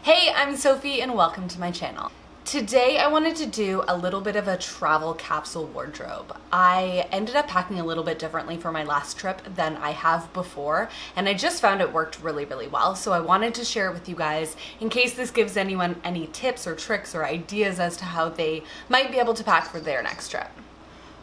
Hey, I'm Sophie and welcome to my channel. Today I wanted to do a little bit of a travel capsule wardrobe. I ended up packing a little bit differently for my last trip than I have before, and I just found it worked really well. So I wanted to share it with you guys in case this gives anyone any tips or tricks or ideas as to how they might be able to pack for their next trip.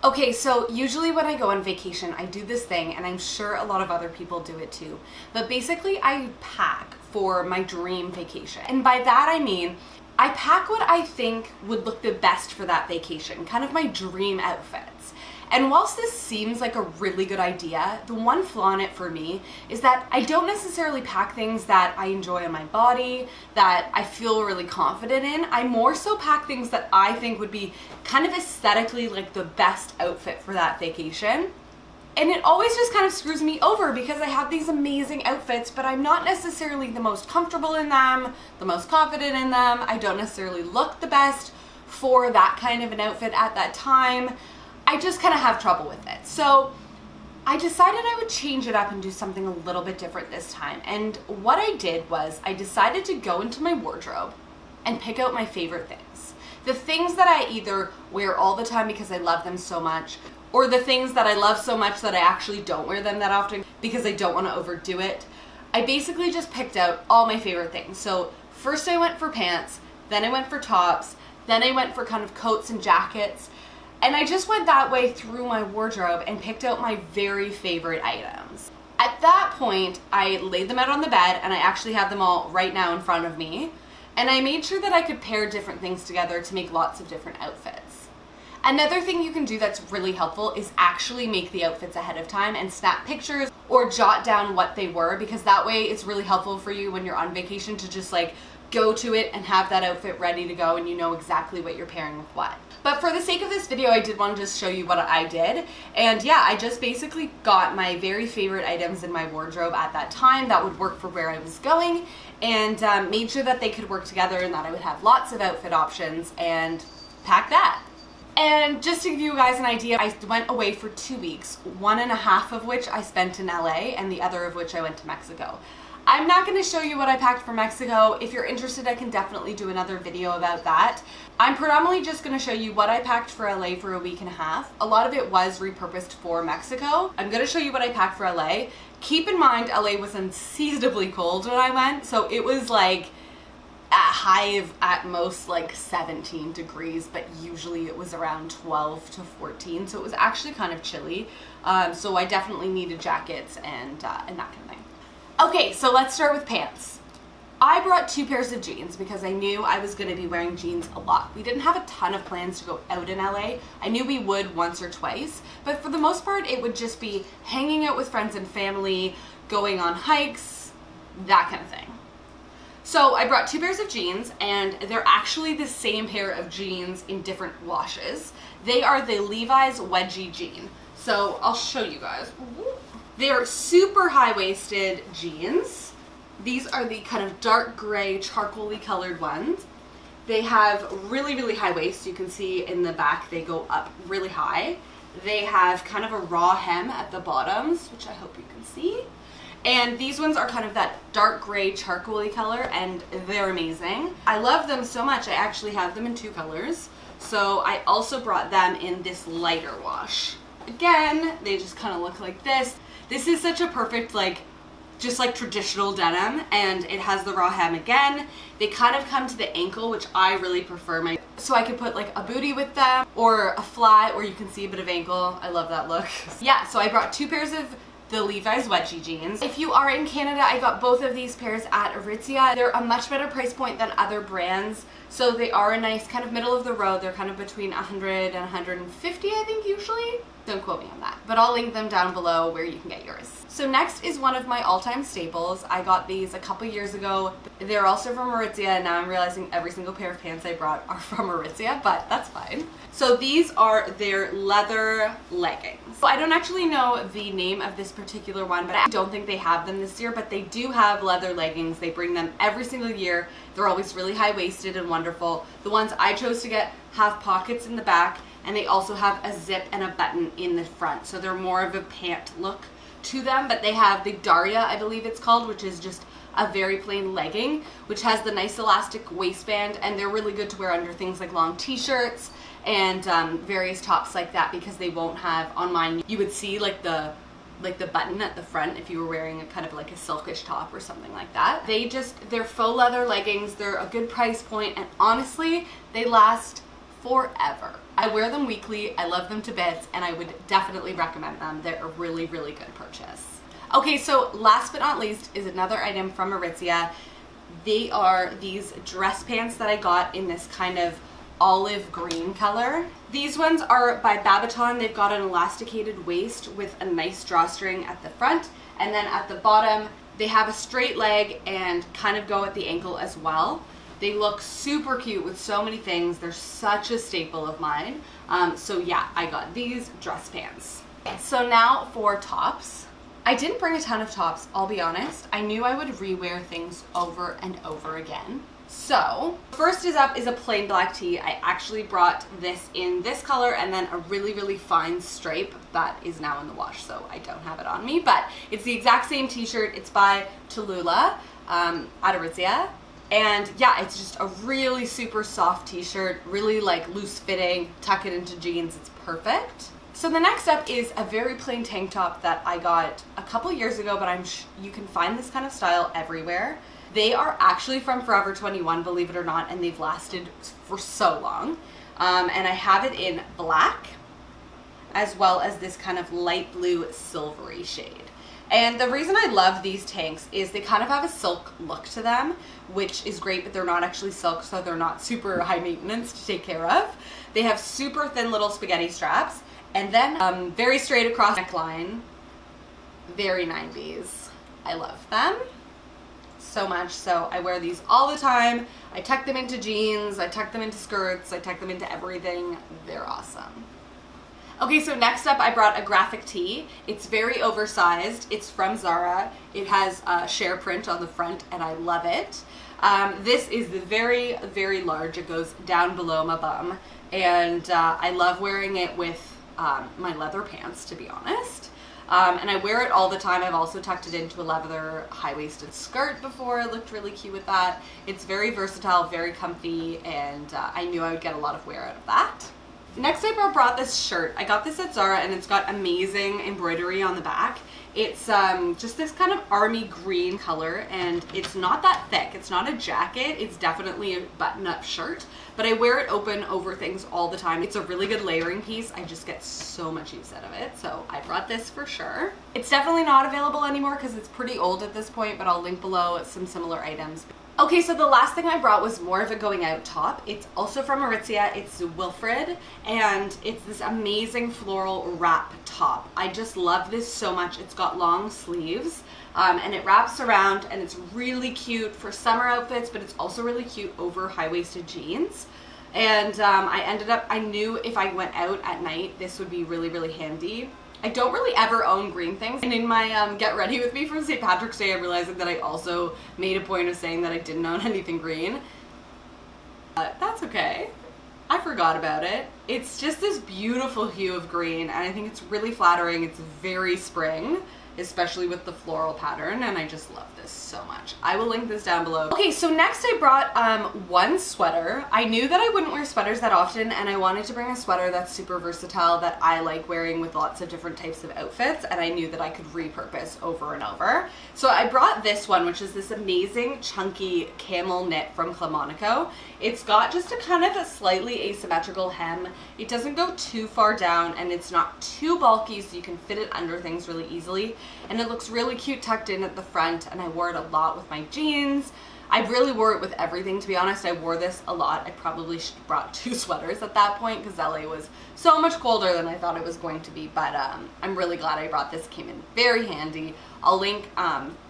Okay, so usually when I go on vacation, I do this thing, and I'm sure a lot of other people do it too, but basically I pack for my dream vacation. And by that I mean, I pack what I think would look the best for that vacation, kind of my dream outfits. And whilst this seems like a really good idea, the one flaw in it for me is that I don't necessarily pack things that I enjoy on my body, that I feel really confident in. I more so pack things that I think would be kind of aesthetically like the best outfit for that vacation. And it always just kind of screws me over because I have these amazing outfits, but I'm not necessarily the most comfortable in them, the most confident in them. I don't necessarily look the best for that kind of an outfit at that time. I just kind of have trouble with it. So I decided I would change it up and do something a little bit different this time. And what I did was I decided to go into my wardrobe and pick out my favorite things. The things that I either wear all the time because I love them so much, or the things that I love so much that I actually don't wear them that often because I don't want to overdo it. I basically just picked out all my favorite things. So first I went for pants, then I went for tops, then I went for kind of coats and jackets. And I just went that way through my wardrobe and picked out my very favorite items. At that point, I laid them out on the bed, and I actually have them all right now in front of me. And I made sure that I could pair different things together to make lots of different outfits. Another thing you can do that's really helpful is actually make the outfits ahead of time and snap pictures or jot down what they were, because that way it's really helpful for you when you're on vacation to just like go to it and have that outfit ready to go and you know exactly what you're pairing with what. But for the sake of this video, I did want to just show you what I did. And yeah, I just basically got my very favorite items in my wardrobe at that time that would work for where I was going, and made sure that they could work together and that I would have lots of outfit options, and pack that. And just to give you guys an idea, I went away for 2 weeks, 1.5 of which I spent in LA and the other of which I went to Mexico. I'm not going to show you what I packed for Mexico. If you're interested, I can definitely do another video about that. I'm predominantly just going to show you what I packed for LA for a week and a half. A lot of it was repurposed for Mexico. I'm going to show you what I packed for LA. Keep in mind, LA was unseasonably cold when I went, so it was like a high of at most like 17 degrees, but usually it was around 12 to 14, so it was actually kind of chilly. So I definitely needed jackets and that kind of thing. Okay, so let's start with pants. I brought 2 pairs of jeans because I knew I was going to be wearing jeans a lot. We didn't have a ton of plans to go out in LA. I knew we would once or twice, but for the most part it would just be hanging out with friends and family, going on hikes, that kind of thing. So I brought 2 pairs of jeans, and they're actually the same pair of jeans in different washes. They are the Levi's wedgie jean. So I'll show you guys. They're super high-waisted jeans. These are the kind of dark gray, charcoal-y colored ones. They have really high waist. You can see in the back they go up really high. They have kind of a raw hem at the bottoms, which I hope you can see. And these ones are kind of that dark gray, charcoal-y color, and they're amazing. I love them so much, I actually have them in 2 colors. So I also brought them in this lighter wash. Again, they just kind of look like this. This is such a perfect, like, just like traditional denim, and it has the raw hem again. They kind of come to the ankle, which I really prefer. So I could put like a booty with them, or a flat, or you can see a bit of ankle. I love that look. Yeah, so I brought 2 pairs of the Levi's wedgie jeans. If you are in Canada, I got both of these pairs at Aritzia. They're a much better price point than other brands, so they are a nice kind of middle of the road. They're kind of between 100 and 150, I think, usually. Don't quote me on that, but I'll link them down below where you can get yours. So next is one of my all-time staples. I got these a couple years ago. They're also from Aritzia, and now I'm realizing every single pair of pants I brought are from Aritzia, but that's fine. So these are their leather leggings. So I don't actually know the name of this particular one, but I don't think they have them this year, but they do have leather leggings. They bring them every single year. They're always really high-waisted and wonderful. The ones I chose to get have pockets in the back, and they also have a zip and a button in the front, so they're more of a pant look to them. But they have the Daria, I believe it's called, which is just a very plain legging, which has the nice elastic waistband, and they're really good to wear under things like long t-shirts and various tops like that, because they won't have, on mine, you would see like the button at the front if you were wearing a kind of like a silkish top or something like that. They're faux leather leggings, they're a good price point, and honestly, they last forever. I wear them weekly, I love them to bits, and I would definitely recommend them. They're a really, really good purchase. Okay, so last but not least is another item from Aritzia. They are these dress pants that I got in this kind of olive green color. These ones are by Babaton. They've got an elasticated waist with a nice drawstring at the front, and then at the bottom they have a straight leg and kind of go at the ankle as well. They look super cute with so many things. They're such a staple of mine. So yeah, I got these dress pants. So now for tops. I didn't bring a ton of tops, I'll be honest. I knew I would rewear things over and over again. So first is up is a plain black tee. I actually brought this in this color and then a really, really fine stripe that is now in the wash, so I don't have it on me, but it's the exact same t-shirt. It's by Tallulah at Aritzia. And yeah, it's just a really super soft t-shirt, really like loose fitting, tuck it into jeans, it's perfect. So the next up is a very plain tank top that I got a couple years ago, but you can find this kind of style everywhere. They are actually from Forever 21, believe it or not, and they've lasted for so long. And I have it in black, as well as this kind of light blue silvery shade. And the reason I love these tanks is they kind of have a silk look to them, which is great, but they're not actually silk, so they're not super high maintenance to take care of. They have super thin little spaghetti straps, and then very straight across neckline, very 90s. I love them so much, so I wear these all the time. I tuck them into jeans, I tuck them into skirts, I tuck them into everything. They're awesome. Okay, so next up I brought a graphic tee. It's very oversized. It's from Zara. It has a share print on the front and I love it. This is the very, very large. It goes down below my bum, and I love wearing it with my leather pants, to be honest. And I wear it all the time. I've also tucked it into a leather high-waisted skirt before. I looked really cute with that. It's very versatile, very comfy, and I knew I would get a lot of wear out of that. Next I brought this shirt. I got this at Zara and it's got amazing embroidery on the back. It's just this kind of army green color, and it's not that thick. It's not a jacket. It's definitely a button-up shirt, but I wear it open over things all the time. It's a really good layering piece. I just get so much use out of it, so I brought this for sure. It's definitely not available anymore because it's pretty old at this point, but I'll link below some similar items. Okay, so the last thing I brought was more of a going out top. It's also from Aritzia. It's Wilfred, and it's this amazing floral wrap top. I just love this so much. It's got long sleeves, and it wraps around, and it's really cute for summer outfits, but it's also really cute over high-waisted jeans. And I knew if I went out at night, this would be really, really handy. I don't really ever own green things, and in my get ready with me for St. Patrick's Day, I realized that I also made a point of saying that I didn't own anything green. That's okay. I forgot about it. It's just this beautiful hue of green, and I think it's really flattering. It's very spring, especially with the floral pattern, and I just love this so much. I will link this down below. Okay, so next I brought one sweater. I knew that I wouldn't wear sweaters that often, and I wanted to bring a sweater that's super versatile that I like wearing with lots of different types of outfits, and I knew that I could repurpose over and over. So I brought this one, which is this amazing chunky camel knit from Monaco. It's got just a kind of a slightly asymmetrical hem. It doesn't go too far down, and it's not too bulky, so you can fit it under things really easily. And it looks really cute tucked in at the front, and I wore it a lot with my jeans. I really wore it with everything, to be honest. I wore this a lot. I probably should have brought 2 sweaters at that point because LA was so much colder than I thought it was going to be, but I'm really glad I brought this. It came in very handy. I'll link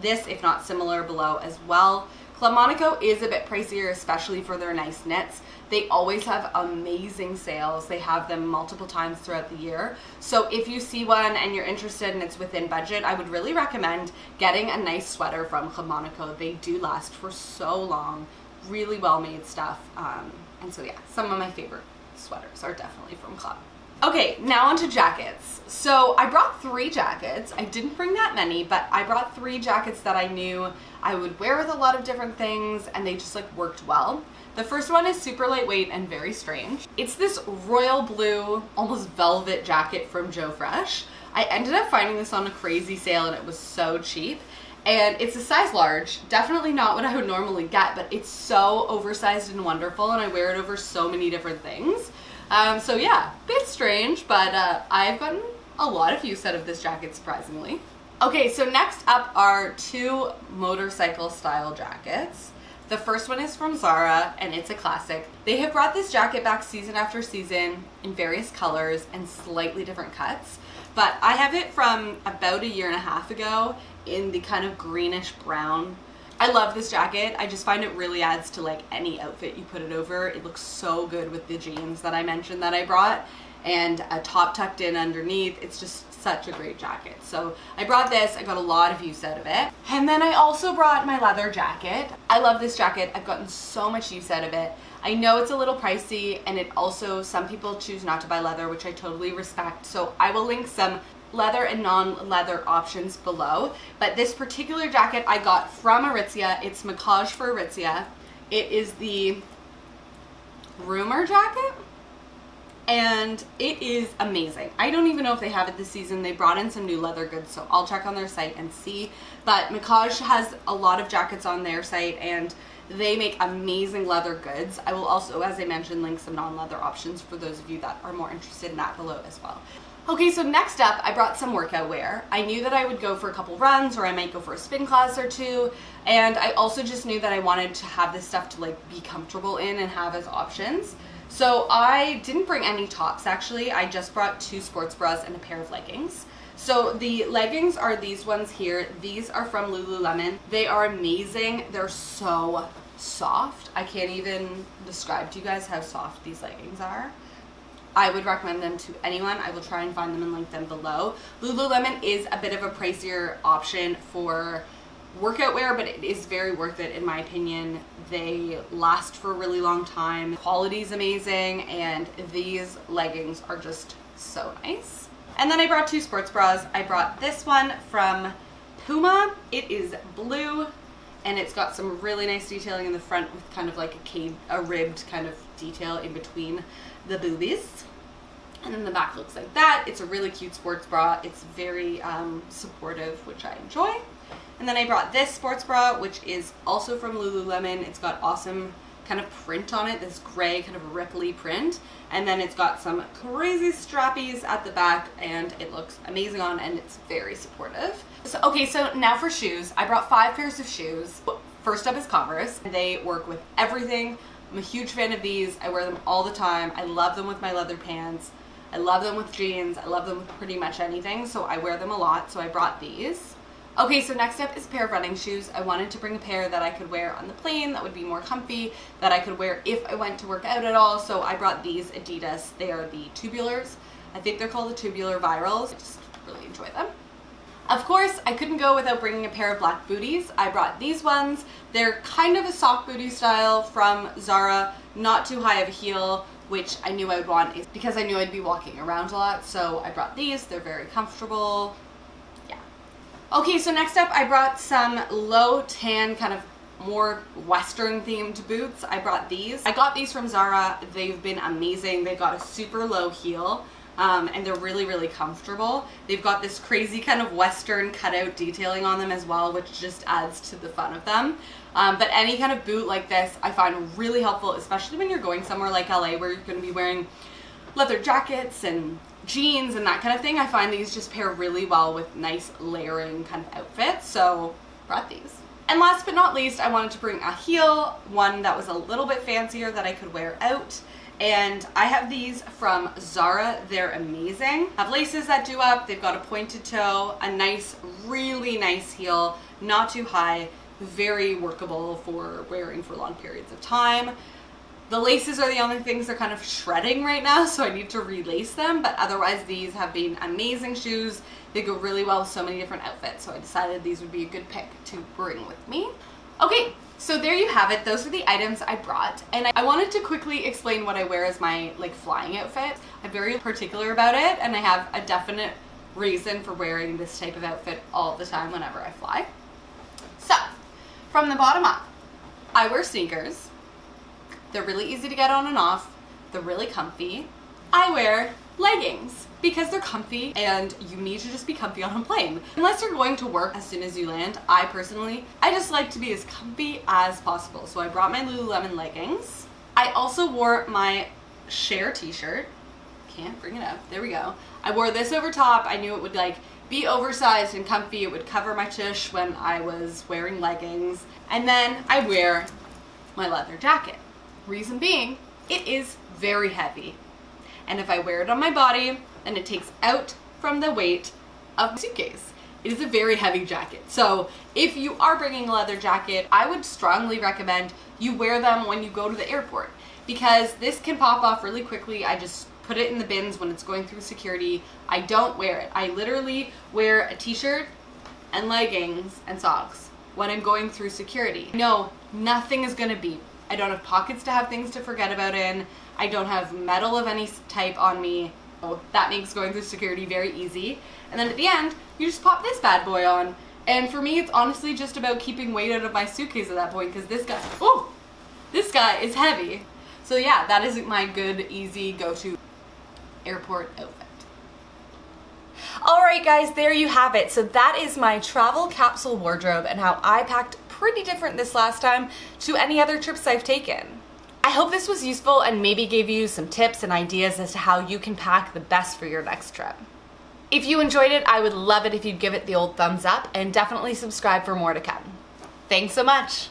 this, if not similar, below as well. Club Monaco is a bit pricier, especially for their nice knits. They always have amazing sales. They have them multiple times throughout the year. So if you see one and you're interested and it's within budget, I would really recommend getting a nice sweater from Club Monaco. They do last for so long. Really well made stuff. And so yeah, some of my favorite sweaters are definitely from Club. Okay, now onto jackets. So I brought 3 jackets. I didn't bring that many, but I brought 3 jackets that I knew I would wear with a lot of different things, and they just like worked well. The first one is super lightweight and very strange. It's this royal blue, almost velvet jacket from Joe Fresh. I ended up finding this on a crazy sale and it was so cheap. And it's a size large, definitely not what I would normally get, but it's so oversized and wonderful, and I wear it over so many different things. So yeah, bit strange, but I've gotten a lot of use out of this jacket, surprisingly. Okay, so next up are 2 motorcycle style jackets. The first one is from Zara, and it's a classic. They have brought this jacket back season after season in various colors and slightly different cuts, but I have it from about 1.5 years ago in the kind of greenish brown. I love this jacket. I just find it really adds to like any outfit you put it over. It looks so good with the jeans that I mentioned that I brought, and a top tucked in underneath. It's just such a great jacket. So I brought this. I got a lot of use out of it. And then I also brought my leather jacket. I love this jacket. I've gotten so much use out of it. I know it's a little pricey, and it also, some people choose not to buy leather, which I totally respect. So I will link some leather and non-leather options below. But this particular jacket I got from Aritzia. It's Macaj for Aritzia. It is the Rumor jacket, and it is amazing. I don't even know if they have it this season. They brought in some new leather goods, so I'll check on their site and see. But Macaj has a lot of jackets on their site, and they make amazing leather goods. I will also, as I mentioned, link some non-leather options for those of you that are more interested in that below as well. Okay, so next up, I brought some workout wear. I knew that I would go for a couple runs, or I might go for a spin class or 2, and I also just knew that I wanted to have this stuff to like be comfortable in and have as options. So I didn't bring any tops actually. I just brought 2 sports bras and a pair of leggings. So the leggings are these ones here. These are from Lululemon. They are amazing. They're so soft. I can't even describe to you guys how soft these leggings are. I would recommend them to anyone. I will try and find them and link them below. Lululemon is a bit of a pricier option for workout wear, but it is very worth it in my opinion. They last for a really long time. Quality is amazing, and these leggings are just so nice. And then I brought 2 sports bras. I brought this one from Puma. It is blue, and it's got some really nice detailing in the front with kind of like a ribbed kind of detail in between the boobies. And then the back looks like that. It's a really cute sports bra. It's very supportive, which I enjoy. And then I brought this sports bra, which is also from Lululemon. It's got awesome kind of print on it, this gray kind of ripply print. And then it's got some crazy strappies at the back, and it looks amazing on, and it's very supportive. So now for shoes. I brought 5 pairs of shoes. First up is Converse. They work with everything. I'm a huge fan of these. I wear them all the time. I love them with my leather pants. I love them with jeans. I love them with pretty much anything, so I wear them a lot. So I brought these. Okay, so next up is a pair of running shoes. I wanted to bring a pair that I could wear on the plane that would be more comfy, that I could wear if I went to work out at all. So I brought these Adidas. They are the Tubulars. I think they're called the Tubular Virals. I just really enjoy them. Of course, I couldn't go without bringing a pair of black booties. I brought these ones. They're kind of a sock booty style from Zara, not too high of a heel, which I knew I would want because I knew I'd be walking around a lot. So I brought these. They're very comfortable. Yeah. Okay, so next up I brought some low tan, kind of more Western themed boots. I brought these. I got these from Zara. They've been amazing. They've got a super low heel. And they're really, really comfortable. They've got this crazy kind of Western cutout detailing on them as well, which just adds to the fun of them. But any kind of boot like this I find really helpful, especially when you're going somewhere like LA where you're going to be wearing leather jackets and jeans and that kind of thing. I find these just pair really well with nice layering kind of outfits, so brought these. And last but not least, I wanted to bring a heel, one that was a little bit fancier that I could wear out. And I have these from Zara. They're amazing. Have laces that do up. They've got a pointed toe, a nice, really nice heel, not too high, very workable for wearing for long periods of time. The laces are the only things they're kind of shredding right now, so I need to relace them, but otherwise these have been amazing shoes. They go really well with so many different outfits, so I decided these would be a good pick to bring with me. Okay, So there you have it. Those are the items I brought. And I wanted to quickly explain what I wear as my flying outfit. I'm very particular about it, and I have a definite reason for wearing this type of outfit all the time whenever I fly. So, from the bottom up, I wear sneakers. They're really easy to get on and off. They're really comfy. I wear leggings because they're comfy, and you need to just be comfy on a plane. Unless you're going to work as soon as you land, I just like to be as comfy as possible. So I brought my Lululemon leggings. I also wore my Share t-shirt. Can't bring it up. There we go. I wore this over top. I knew it would be oversized and comfy. It would cover my tush when I was wearing leggings. And then I wear my leather jacket. Reason being, it is very heavy. And if I wear it on my body, then it takes out from the weight of my suitcase. It is a very heavy jacket. So if you are bringing a leather jacket, I would strongly recommend you wear them when you go to the airport, because this can pop off really quickly. I just put it in the bins when it's going through security. I don't wear it. I literally wear a t-shirt and leggings and socks when I'm going through security. No, nothing is gonna beep. I don't have pockets to have things to forget about in. I don't have metal of any type on me. So that makes going through security very easy. And then at the end, you just pop this bad boy on. And for me, it's honestly just about keeping weight out of my suitcase at that point, because this guy is heavy. So yeah, that is my good, easy, go-to airport outfit. Alright guys, there you have it. So that is my travel capsule wardrobe and how I packed pretty different this last time to any other trips I've taken. I hope this was useful and maybe gave you some tips and ideas as to how you can pack the best for your next trip. If you enjoyed it, I would love it if you'd give it the old thumbs up and definitely subscribe for more to come. Thanks so much!